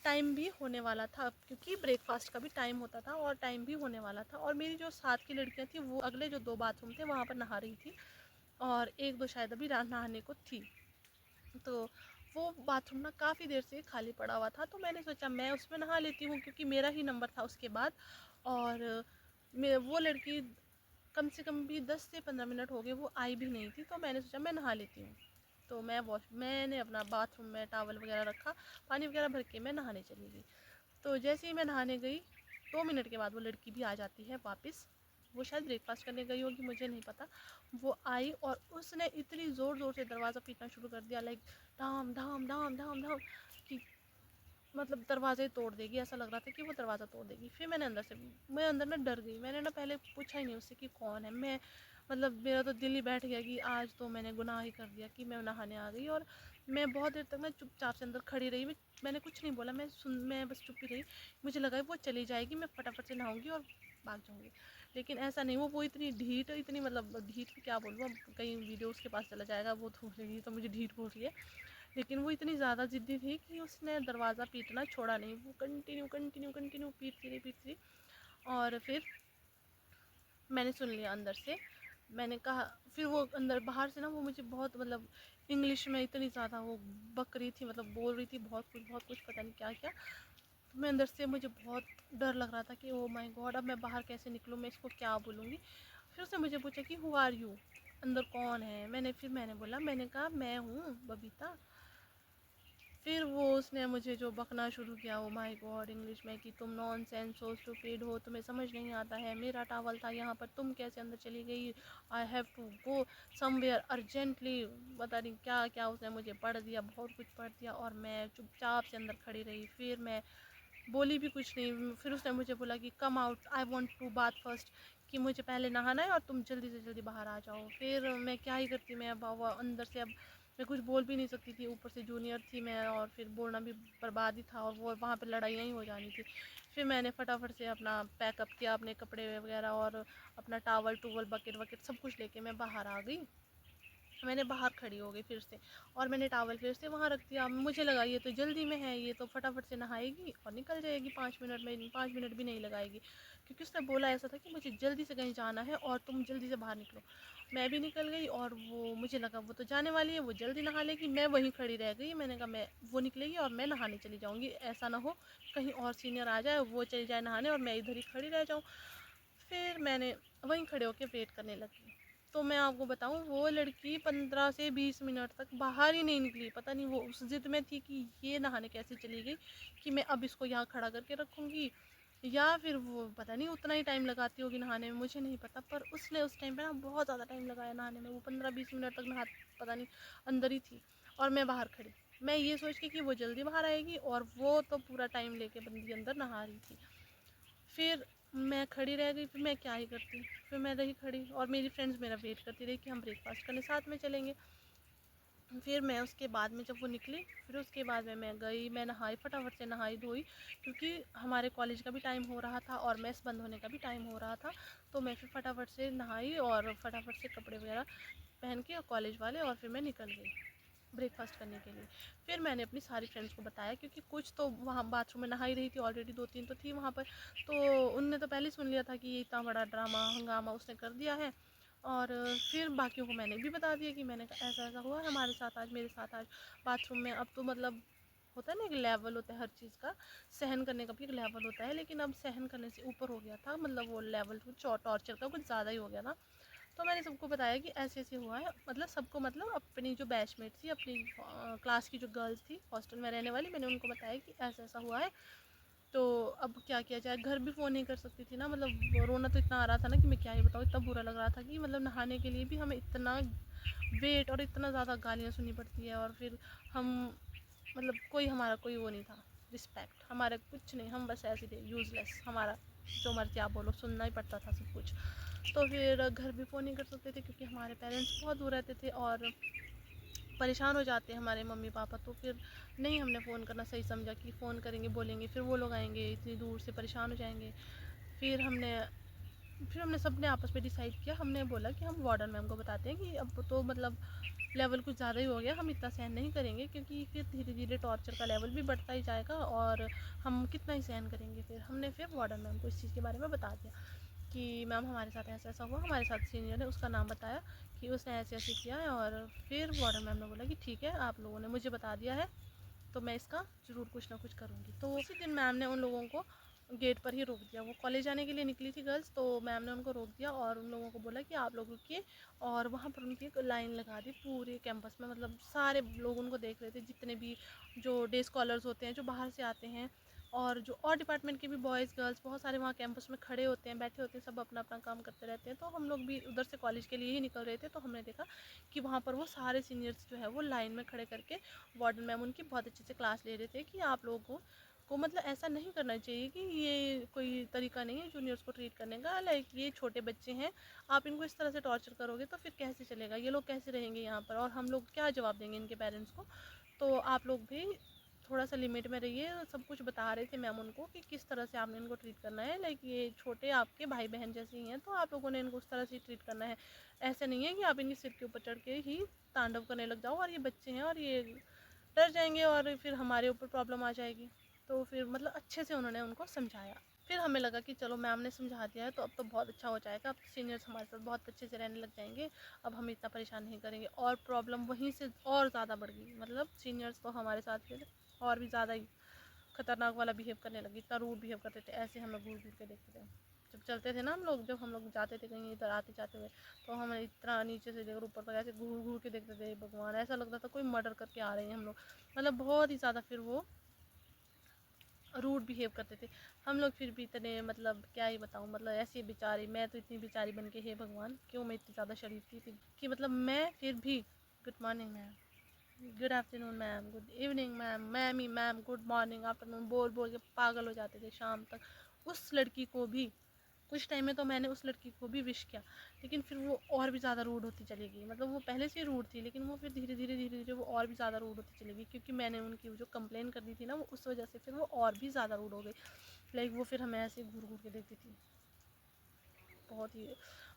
टाइम भी होने वाला था, क्योंकि ब्रेकफास्ट का भी टाइम होता था और टाइम भी होने वाला था। और मेरी जो साथ की लड़कियाँ थी वो अगले जो 2 बाथरूम थे वहाँ पर नहा रही थी, और 1-2 शायद अभी नहाने को थी। तो वो बाथरूम ना काफ़ी देर से खाली पड़ा हुआ था, तो मैंने सोचा मैं उसमें नहा लेती हूँ, क्योंकि मेरा ही नंबर था उसके बाद। और वो लड़की कम से कम भी 10 से 15 मिनट हो गए, वो आई भी नहीं थी। तो मैंने सोचा मैं नहा लेती हूँ। तो मैंने अपना बाथरूम में टावल वगैरह रखा, पानी वगैरह भर के मैं नहाने चली गई। तो जैसे ही मैं नहाने गई, 2 मिनट के बाद वो लड़की भी आ जाती है वापस। वो शायद ब्रेकफास्ट करने गई होगी, मुझे नहीं पता। वो आई, और उसने इतनी ज़ोर ज़ोर से दरवाज़ा पीटना शुरू कर दिया, लाइक धाम धाम धाम धाम धाम, कि मतलब दरवाज़ा ही तोड़ देगी, ऐसा लग रहा था कि वो दरवाज़ा तोड़ देगी। फिर मैं अंदर ना डर गई। मैंने ना पहले पूछा ही नहीं उससे कि कौन है। मैं मतलब मेरा तो दिल ही बैठ गया कि आज तो मैंने गुनाह ही कर दिया कि मैं नहाने आ गई। और मैं बहुत देर तक मैं चुपचाप से अंदर खड़ी रही। मैंने कुछ नहीं बोला, मैं बस चुप ही रही। मुझे लगा वो चली जाएगी, मैं फटाफट से नहाऊंगी और भाग जाऊंगी। लेकिन ऐसा नहीं, वो इतनी ढीठ, इतनी मतलब ढीठ भी क्या बोलूँ, अब कहीं वीडियो उसके पास चला जाएगा वो तो बोलेगी तो मुझे ढीठ बोल रही है। लेकिन वो इतनी ज़्यादा ज़िद्दी थी कि उसने दरवाज़ा पीटना छोड़ा नहीं। वो कंटिन्यू कंटिन्यू कंटिन्यू पीटती रही। और फिर मैंने सुन लिया अंदर से। मैंने कहा, फिर वो अंदर बाहर से ना वो मुझे बहुत मतलब इंग्लिश में इतनी ज़्यादा वो बक रही थी, मतलब बोल रही थी बहुत कुछ पता नहीं क्या क्या। तो मैं अंदर से, मुझे बहुत डर लग रहा था कि ओ माय गॉड, अब मैं बाहर कैसे निकलूँ, मैं इसको क्या बोलूँगी। फिर उसने मुझे पूछा कि हु आर यू, अंदर कौन है। मैंने बोला, मैंने कहा मैं हूँ बबीता। फिर वो उसने मुझे जो बकना शुरू किया, ओ माय गॉड, इंग्लिश में, कि तुम नॉनसेंस हो, स्टूपिड हो, तुम्हें समझ नहीं आता है, मेरा टावल था यहाँ पर, तुम कैसे अंदर चली गई, I have to go somewhere urgently. पता नहीं क्या क्या उसने मुझे पढ़ दिया, बहुत कुछ पढ़ दिया। और मैं चुपचाप से अंदर खड़ी रही। फिर मैं बोली भी कुछ नहीं। फिर उसने मुझे बोला कि come out, I want to bath first, कि मुझे पहले नहाना है और तुम जल्दी से जल्दी बाहर आ जाओ। फिर मैं क्या ही करती, मैं अब अंदर से अब मैं कुछ बोल भी नहीं सकती थी, ऊपर से जूनियर थी मैं, और फिर बोलना भी बर्बाद ही था, और वो वहाँ पे लड़ाइयाँ ही हो जानी थी। फिर मैंने फटाफट से अपना पैकअप किया, अपने कपड़े वगैरह और अपना टावल टूवल बकेट वकेट सब कुछ लेके मैं बाहर आ गई। मैंने बाहर खड़ी हो गई फिर से, और मैंने टावल फिर से वहाँ रख दिया। मुझे लगा ये तो जल्दी में है, ये तो फटाफट से नहाएगी और निकल जाएगी 5 मिनट में, 5 मिनट भी नहीं लगाएगी, क्योंकि उसने बोला ऐसा था कि मुझे जल्दी से कहीं जाना है और तुम जल्दी से बाहर निकलो। मैं भी निकल गई, और वो मुझे लगा वो तो जाने वाली है, वो जल्दी नहा लेगी, मैं वहीं खड़ी रह गई। मैंने कहा मैं, वो निकलेगी और मैं नहाने चली जाऊँगी, ऐसा ना हो कहीं और सीनियर आ जाए, वो चली जाए नहाने और मैं इधर ही खड़ी रह जाऊँ। फिर मैंने वहीं खड़े होकर वेट करने लगी। तो मैं आपको बताऊं, वो लड़की 15 से 20 मिनट तक बाहर ही नहीं निकली। पता नहीं वो उस जिद में थी कि ये नहाने कैसे चली गई, कि मैं अब इसको यहाँ खड़ा करके रखूँगी, या फिर वो पता नहीं उतना ही टाइम लगाती होगी नहाने में, मुझे नहीं पता। पर उसने उस टाइम पे ना बहुत ज़्यादा टाइम लगाया नहाने में। वो 15-20 मिनट तक नहा, पता नहीं अंदर ही थी, और मैं बाहर खड़ी। मैं ये सोच के कि वो जल्दी बाहर आएगी, और वो तो पूरा टाइम लेके बंदी अंदर नहा रही थी। फिर मैं खड़ी रह गई। फिर मैं क्या ही करती, फिर मैं रही खड़ी, और मेरी फ्रेंड्स मेरा वेट करती रही कि हम ब्रेकफास्ट करने साथ में चलेंगे। फिर मैं उसके बाद में जब वो निकली, फिर उसके बाद में मैं गई, मैं नहाई, फटाफट से नहाई धोई, क्योंकि हमारे कॉलेज का भी टाइम हो रहा था और मेस बंद होने का भी टाइम हो रहा था। तो मैं फिर फटाफट से नहाई और फटाफट से कपड़े वगैरह पहन के कॉलेज वाले, और फिर मैं निकल गई ब्रेकफास्ट करने के लिए। फिर मैंने अपनी सारी फ्रेंड्स को बताया, क्योंकि कुछ तो वहाँ बाथरूम में नहा ही रही थी ऑलरेडी, 2-3 तो थी वहाँ पर। तो उनने तो पहले सुन लिया था कि ये इतना बड़ा ड्रामा हंगामा उसने कर दिया है। और फिर बाकियों को मैंने भी बता दिया कि मैंने कहा ऐसा ऐसा हुआ हमारे साथ आज, मेरे साथ आज बाथरूम में। अब तो मतलब होता है ना, एक लेवल होता है हर चीज़ का, सहन करने का भी एक लेवल होता है, लेकिन अब सहन करने से ऊपर हो गया था, मतलब वो लेवल कुछ टॉर्चर का कुछ ज़्यादा ही हो गया था। तो मैंने सबको बताया कि ऐसे ऐसे हुआ है, मतलब सबको, मतलब अपनी जो बैचमेट थी, अपनी क्लास की जो गर्ल्स थी हॉस्टल में रहने वाली, मैंने उनको बताया कि ऐसा ऐसा हुआ है। तो अब क्या किया जाए, घर भी फ़ोन नहीं कर सकती थी ना, मतलब रोना तो इतना आ रहा था ना कि मैं क्या ही बताऊँ। इतना बुरा लग रहा था कि मतलब नहाने के लिए भी हमें इतना वेट और इतना ज़्यादा गालियाँ सुननी पड़ती है, और फिर हम मतलब कोई हमारा कोई वो नहीं था, रिस्पेक्ट हमारा कुछ नहीं, हम बस ऐसे थे यूज़लेस, हमारा जो मर्जी आप बोलो, सुनना ही पड़ता था सब कुछ। तो फिर घर भी फ़ोन नहीं कर सकते थे, क्योंकि हमारे पेरेंट्स बहुत दूर रहते थे और परेशान हो जाते हैं हमारे मम्मी पापा। तो फिर नहीं, हमने फ़ोन करना सही समझा कि फ़ोन करेंगे, बोलेंगे, फिर वो लोग आएंगे, इतनी दूर से परेशान हो जाएंगे। फिर हमने सब ने आपस में डिसाइड किया, हमने बोला कि हम वार्डन मैम को बताते हैं कि अब तो मतलब लेवल कुछ ज़्यादा ही हो गया, हम इतना सहन नहीं करेंगे, क्योंकि फिर धीरे धीरे टॉर्चर का लेवल भी बढ़ता ही जाएगा और हम कितना ही सहन करेंगे। फिर वार्डन मैम को इस चीज़ के बारे में बता दिया कि मैम हमारे साथ ऐसा ऐसा हुआ, हमारे साथ सीनियर है, उसका नाम बताया कि उसने ऐसे ऐसे किया है। और फिर वार्डन मैम ने बोला कि ठीक है, आप लोगों ने मुझे बता दिया है तो मैं इसका ज़रूर कुछ ना कुछ करूँगी। तो उसी दिन मैम ने उन लोगों को गेट पर ही रोक दिया। वो कॉलेज जाने के लिए निकली थी गर्ल्स, तो मैम ने उनको रोक दिया और उन लोगों को बोला कि आप लोग रुकिए, और वहाँ पर उनकी एक लाइन लगा दी पूरे कैंपस में। मतलब सारे लोग उनको देख रहे थे, जितने भी जो डे स्कॉलर्स होते हैं जो बाहर से आते हैं, और जो और डिपार्टमेंट के भी बॉयज़ गर्ल्स बहुत सारे वहाँ कैंपस में खड़े होते हैं, बैठे होते हैं, सब अपना अपना काम करते रहते हैं। तो हम लोग भी उधर से कॉलेज के लिए ही निकल रहे थे, तो हमने देखा कि वहाँ पर वो सारे सीनियर्स जो है वो लाइन में खड़े करके वार्डन मैम उनकी बहुत अच्छे से क्लास ले रहे थे कि आप लोगों को मतलब ऐसा नहीं करना चाहिए, कि ये कोई तरीका नहीं है जूनियर्स को ट्रीट करने का। लाइक ये छोटे बच्चे हैं, आप इनको इस तरह से टॉर्चर करोगे तो फिर कैसे चलेगा, ये लोग कैसे रहेंगे यहाँ पर, और हम लोग क्या जवाब देंगे इनके पेरेंट्स को। तो आप लोग भी थोड़ा सा लिमिट में रहिए। सब कुछ बता रहे थे मैम उनको कि किस तरह से आपने इनको ट्रीट करना है। लाइक ये छोटे आपके भाई बहन जैसे ही हैं, तो आप लोगों ने इनको उस तरह से ट्रीट करना है। ऐसे नहीं है कि आप इनके सिर के ऊपर चढ़ के ही तांडव करने लग जाओ, और ये बच्चे हैं और ये डर जाएंगे और फिर हमारे ऊपर प्रॉब्लम आ जाएगी। तो फिर मतलब अच्छे से उन्होंने उनको समझाया। फिर हमें लगा कि चलो मैम ने समझा दिया है तो अब तो बहुत अच्छा हो जाएगा, अब सीनियर्स हमारे साथ बहुत अच्छे से रहने लग जाएंगे, अब हम इतना परेशान नहीं करेंगे। और प्रॉब्लम वहीं से और ज़्यादा बढ़ गई। मतलब सीनियर्स तो हमारे साथ फिर और भी ज़्यादा ही खतरनाक वाला बिहेव करने लगी, इतना रूड बिहेव करते थे, ऐसे हमें घूर घूर के देखते थे। जब चलते थे ना हम लोग, जब हम लोग जाते थे कहीं इधर आते जाते हुए, तो हमें इतना नीचे से लेकर ऊपर तक ऐसे घूर घूर के देखते थे, भगवान ऐसा लगता था कोई मर्डर करके आ रहे हैं हम लोग। मतलब बहुत ही ज़्यादा फिर वो रूड बिहेव करते थे। हम लोग फिर भी इतने मतलब क्या ही बताऊँ, मतलब ऐसी बेचारी, मैं तो इतनी बेचारी बन के, हे भगवान क्यों मैं इतनी ज़्यादा शरीफ थी कि मतलब मैं फिर भी good morning ma'am, good afternoon ma'am, good evening ma'am, ma'am ही मैम, गुड मॉर्निंग आफ्टरनून बोल बोल के पागल हो जाते थे शाम तक। उस लड़की को भी कुछ टाइम में तो मैंने उस लड़की को भी विश किया, लेकिन फिर वो और भी ज़्यादा रूड होती चली गई। मतलब वो पहले से रूड थी, लेकिन वो फिर धीरे धीरे वो और भी ज़्यादा रूड होती चली गई, क्योंकि मैंने उनकी जो कंप्लेन कर दी थी ना, वो उस वजह से फिर वो और भी ज़्यादा रूड हो गई। लाइक वो फिर हमें ऐसे घूर घूर के देखती थी, बहुत ही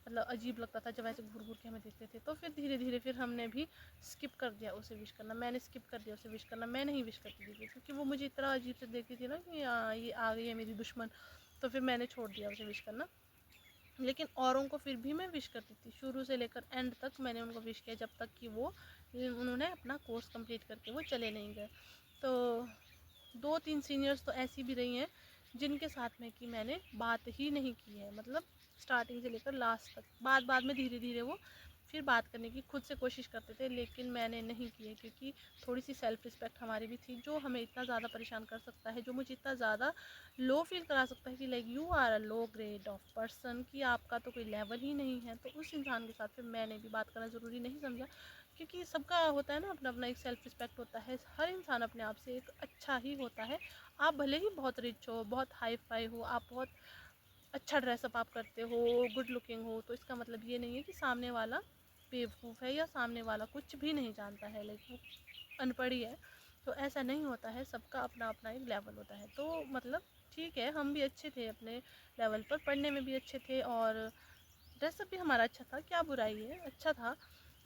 मतलब अजीब लगता था जब ऐसे घूर घूर के हमें देखते थे। तो फिर धीरे धीरे फिर हमने भी स्किप कर दिया उसे विश करना, मैंने स्किप कर दिया उसे विश करना, मैं नहीं विश करती थी, क्योंकि वो मुझे इतना अजीब से देखती थी ना कि ये आ गई है मेरी दुश्मन। तो फिर मैंने छोड़ दिया उसे विश करना। लेकिन औरों को फिर भी मैं विश करती थी, शुरू से लेकर एंड तक मैंने उनको विश किया, जब तक कि वो उन्होंने अपना कोर्स कंप्लीट करके वो चले नहीं गए। तो 2-3 सीनियर्स तो ऐसी भी रही हैं जिनके साथ में कि मैंने बात ही नहीं की है। मतलब स्टार्टिंग से लेकर लास्ट तक, बाद में धीरे धीरे वो फिर बात करने की खुद से कोशिश करते थे, लेकिन मैंने नहीं की है, क्योंकि थोड़ी सी सेल्फ रिस्पेक्ट हमारी भी थी। जो हमें इतना ज़्यादा परेशान कर सकता है, जो मुझे इतना ज़्यादा लो फील करा सकता है कि like you are a low grade of person, कि आपका तो कोई लेवल ही नहीं है, तो उस इंसान के साथ फिर मैंने भी बात करना ज़रूरी नहीं समझा। क्योंकि सबका होता है ना अपना अपना एक सेल्फ रिस्पेक्ट होता है, हर इंसान अपने आप से एक अच्छा ही होता है। आप भले ही बहुत रिच हो, बहुत हाई फाई हो, आप बहुत अच्छा ड्रेसअप आप करते हो, गुड लुकिंग हो, तो इसका मतलब ये नहीं है कि सामने वाला बेवकूफ़ है या सामने वाला कुछ भी नहीं जानता है, लाइक वो अनपढ़ ही है। तो ऐसा नहीं होता है, सबका अपना अपना एक लेवल होता है। तो मतलब ठीक है, हम भी अच्छे थे अपने लेवल पर, पढ़ने में भी अच्छे थे, और ड्रेसअप भी हमारा अच्छा था, क्या बुराई है, अच्छा था।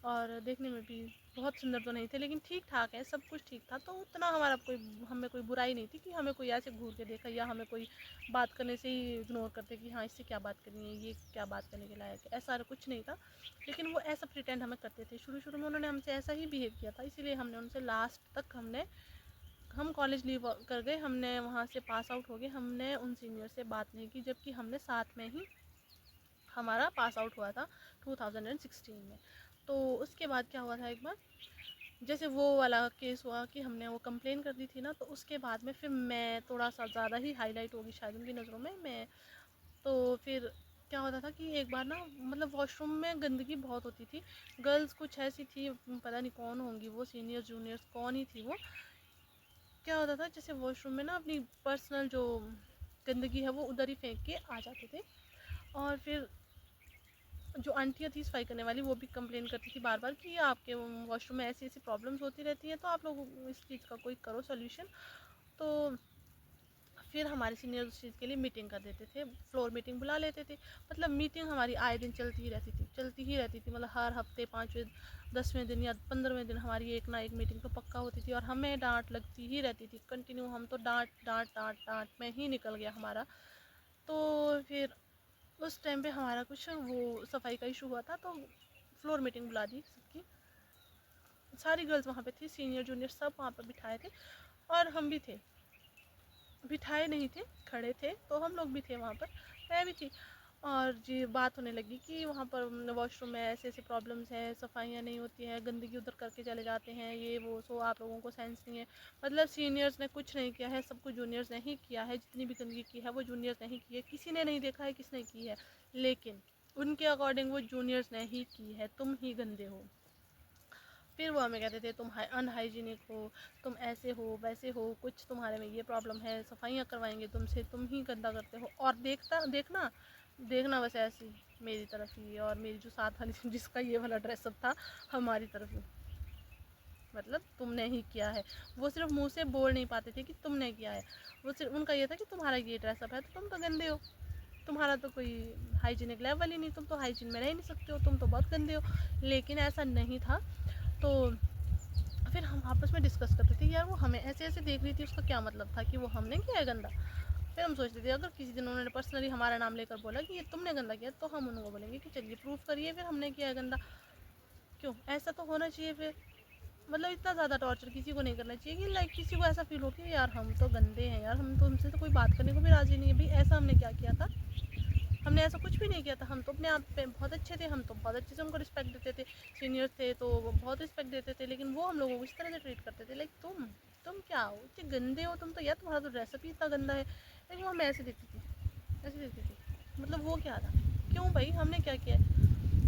और देखने में भी बहुत सुंदर तो नहीं थे, लेकिन ठीक ठाक है, सब कुछ ठीक था। तो उतना हमारा कोई, हमें कोई बुराई नहीं थी कि हमें कोई ऐसे घूर के देखा, या हमें कोई बात करने से ही इग्नोर करते कि हाँ इससे क्या बात करनी है, ये क्या बात करने के लायक है, ऐसा कुछ नहीं था। लेकिन वो ऐसा प्रिटेंड हमें करते थे, शुरू शुरू में उन्होंने हमसे ऐसा ही बिहेव किया था, इसीलिए हमने उनसे लास्ट तक हम कॉलेज लीव कर गए, हमने वहाँ से पास आउट हो गए, हमने उन सीनियर से बात नहीं की, जबकि हमने साथ में ही हमारा पास आउट हुआ था 2016 में। तो उसके बाद क्या हुआ था, एक बार जैसे वो वाला केस हुआ कि हमने वो कंप्लेन कर दी थी ना, तो उसके बाद में फिर मैं थोड़ा सा ज़्यादा ही हाईलाइट होगी शायद उनकी नज़रों में मैं। तो फिर क्या होता था कि एक बार ना, मतलब वॉशरूम में गंदगी बहुत होती थी, गर्ल्स कुछ ऐसी थी, पता नहीं कौन होंगी वो, सीनियर्स जूनियर्स कौन ही थी वो। क्या होता था जैसे वॉशरूम में ना अपनी पर्सनल जो गंदगी है वो उधर ही फेंक के आ जाते थे। और फिर जो आंटियाँ थी सफाई करने वाली, वो भी कंप्लेन करती थी बार बार कि आपके वॉशरूम में ऐसी ऐसी प्रॉब्लम्स होती रहती हैं, तो आप लोग इस चीज़ का कोई करो सोल्यूशन। तो फिर हमारे सीनियर उस चीज़ के लिए मीटिंग कर देते थे, फ्लोर मीटिंग बुला लेते थे। मतलब मीटिंग हमारी आए दिन चलती ही रहती थी। मतलब हर हफ्ते 5वें 10वें दिन या 15वें दिन हमारी एक ना एक मीटिंग तो पक्का होती थी, और हमें डांट लगती ही रहती थी कंटिन्यू। हम तो डांट डांट डांट डांट में ही निकल गया हमारा। तो फिर उस टाइम पे हमारा कुछ वो सफाई का इशू हुआ था, तो फ्लोर मीटिंग बुला दी सबकी, सारी गर्ल्स वहाँ पे थी, सीनियर जूनियर सब वहाँ पे बिठाए थे, और हम भी थे, बिठाए नहीं थे, खड़े थे, तो हम लोग भी थे वहाँ पर, मैं भी थी। और जी बात होने लगी कि वहाँ पर वॉशरूम में ऐसे ऐसे प्रॉब्लम्स हैं, सफाइयाँ नहीं होती हैं, गंदगी उधर करके चले जाते हैं, ये वो, सो आप लोगों को सेंस नहीं है। मतलब सीनियर्स ने कुछ नहीं किया है, सब कुछ जूनियर्स ने ही किया है। जितनी भी गंदगी की है वो जूनियर्स ने ही की है, किसी ने नहीं देखा है किसने की है, लेकिन उनके अकॉर्डिंग वो जूनियर्स ने ही की है, तुम ही गंदे हो। फिर वो हमें कहते थे तुम अनहाइजीनिक हो, तुम ऐसे हो वैसे हो, कुछ तुम्हारे में ये प्रॉब्लम है, सफाइयाँ करवाएंगे तुमसे, तुम ही गंदा करते हो। और देखना देखना बस ऐसी मेरी तरफ ही, और मेरी जो साथ वाली जिसका ये वाला ड्रेसअप था, हमारी तरफ ही, मतलब तुमने ही किया है। वो सिर्फ मुंह से बोल नहीं पाते थे कि तुमने किया है, वो सिर्फ उनका ये था कि तुम्हारा ये ड्रेसअप है तो तुम तो गंदे हो, तुम्हारा तो कोई हाइजीनिक लेवल ही नहीं, तुम तो हाइजीन में रह नहीं सकते हो, तुम तो बहुत गंदे हो। लेकिन ऐसा नहीं था। तो फिर हम आपस में डिस्कस करते थे, यार वो हमें ऐसे ऐसे देख रही थी, उसका क्या मतलब था कि वो हमने किया है गंदा। फिर हम सोचते थे अगर किसी दिन उन्होंने पर्सनली हमारा नाम लेकर बोला कि ये तुमने गंदा किया, तो हम उनको बोलेंगे कि चलिए प्रूफ करिए फिर हमने किया है गंदा। क्यों, ऐसा तो होना चाहिए फिर। मतलब इतना ज़्यादा टॉर्चर किसी को नहीं करना चाहिए कि लाइक किसी को ऐसा फील हो कि यार हम तो गंदे हैं, यार हम तो हमसे तो कोई बात करने को भी राज़ी नहीं है। भाई ऐसा हमने क्या किया था, हमने ऐसा कुछ भी नहीं किया था, हम तो अपने आप पे बहुत अच्छे थे, हम तो बहुत अच्छे से उनको रिस्पेक्ट देते थे, सीनियर थे तो वो बहुत रिस्पेक्ट देते थे, लेकिन वो हम लोगों को इस तरह से ट्रीट करते थे। लाइक तुम क्या हो, इतने गंदे हो तुम तो, यार तुम्हारा तो ड्रेसअप ही इतना गंदा है। लेकिन वो हमें ऐसे देखती थी, ऐसे देखती थी। मतलब वो क्या था, क्यों भाई हमने क्या किया है,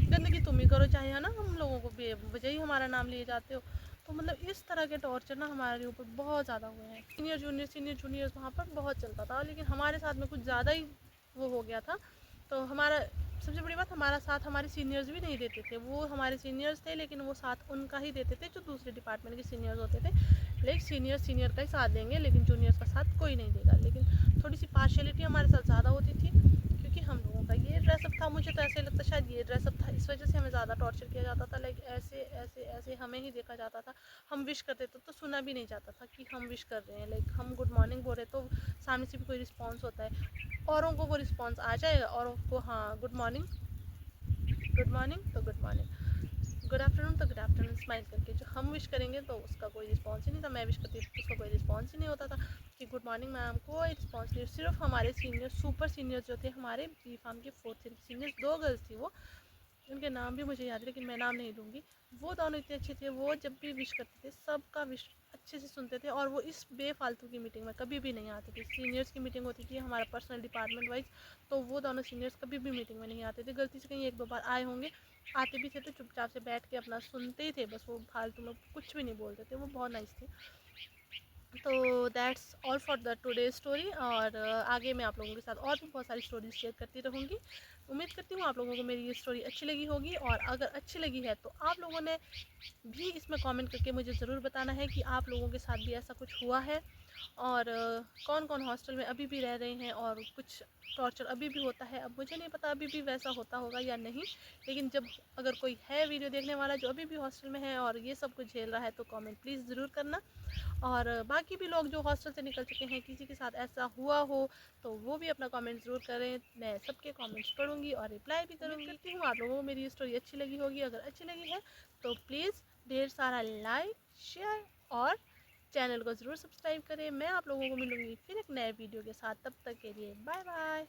गंदगी तुम ही करो चाहे, है ना, हम लोगों को बेवजह ही हमारा नाम लिए जाते हो। तो मतलब इस तरह के टॉर्चर ना हमारे ऊपर बहुत ज़्यादा हुए हैं। सीनियर जूनियर्स वहाँ पर बहुत चलता था, लेकिन हमारे साथ में कुछ ज़्यादा ही वो हो गया था। तो हमारा सबसे बड़ी बात, हमारा साथ हमारे सीनियर्स भी नहीं देते थे। वो हमारे सीनियर्स थे लेकिन वो साथ उनका ही देते थे जो दूसरे डिपार्टमेंट के सीनियर्स होते थे। लेकिन सीनियर का ही साथ देंगे, लेकिन जूनियर्स का साथ कोई नहीं देगा। लेकिन थोड़ी सी पार्शियलिटी हमारे साथ ज़्यादा होती थी, क्योंकि हम लोगों का ये ड्रेसअप था। मुझे तो ऐसे लगता शायद ये ड्रेसअप था, इस वजह से हमें ज़्यादा टॉर्चर किया जाता था। लाइक ऐसे ऐसे ऐसे हमें ही देखा जाता था। हम विश करते थे तो सुना भी नहीं जाता था कि हम विश कर रहे हैं। लाइक हम गुड मॉर्निंग बोल रहे तो सामने से भी कोई रिस्पॉन्स होता है, औरों को वो रिस्पॉन्स आ जाएगा, औरों को हाँ गुड मॉर्निंग, गुड मॉर्निंग तो गुड मॉर्निंग, गुड आफ्टरनून तो गुड आफ्टरनून स्माइल करके। जो हम विश करेंगे तो उसका कोई रिस्पॉन्स ही नहीं था। मैं विश करती तो उसका कोई रिस्पॉन्स ही नहीं होता था कि गुड मॉर्निंग मैम, कोई रिस्पॉन्स नहीं। सिर्फ हमारे सीनियर सुपर सीनियर जो थे, हमारे बी फार्म के फोर्थ सीनियर, 2 गर्ल्स थी वो, उनके नाम भी मुझे याद है लेकिन मैं नाम नहीं लूँगी। वो दोनों इतने अच्छे थे, वो जब भी विश करते थे सबका विश अच्छे से सुनते थे, और वो इस बेफालतू की मीटिंग में कभी भी नहीं आते थे। सीनियर्स की मीटिंग होती थी हमारा पर्सनल डिपार्टमेंट वाइज, तो वो दोनों सीनियर्स कभी भी मीटिंग में नहीं आते थे। गलती से कहीं 1-2 बार आए होंगे, आते भी थे तो चुपचाप से बैठ के अपना सुनते ही थे बस, वो फालतू में कुछ भी नहीं बोलते थे, वो बहुत नाइस थे। तो that's all for the today story. और आगे मैं आप लोगों के साथ और भी बहुत सारी स्टोरीज शेयर करती रहूँगी। उम्मीद करती हूँ आप लोगों को मेरी ये स्टोरी अच्छी लगी होगी, और अगर अच्छी लगी है तो आप लोगों ने भी इसमें कमेंट करके मुझे ज़रूर बताना है कि आप लोगों के साथ भी ऐसा कुछ हुआ है, और कौन कौन हॉस्टल में अभी भी रह रहे हैं, और कुछ टॉर्चर अभी भी होता है। अब मुझे नहीं पता अभी भी वैसा होता होगा या नहीं, लेकिन जब अगर कोई है वीडियो देखने वाला जो अभी भी हॉस्टल में है और ये सब कुछ झेल रहा है, तो कमेंट प्लीज़ ज़रूर करना। और बाकी भी लोग जो हॉस्टल से निकल चुके हैं, किसी के साथ ऐसा हुआ हो तो वो भी अपना कमेंट ज़रूर करें। मैं सबके कमेंट्स पढ़ूंगी और रिप्लाई भी करूंगी। करती हूँ आप लोगों को मेरी स्टोरी अच्छी लगी होगी। अगर अच्छी लगी है तो प्लीज़ ढेर सारा लाइक, शेयर और चैनल को ज़रूर सब्सक्राइब करें। मैं आप लोगों को मिलूंगी फिर एक नए वीडियो के साथ, तब तक के लिए बाय बाय।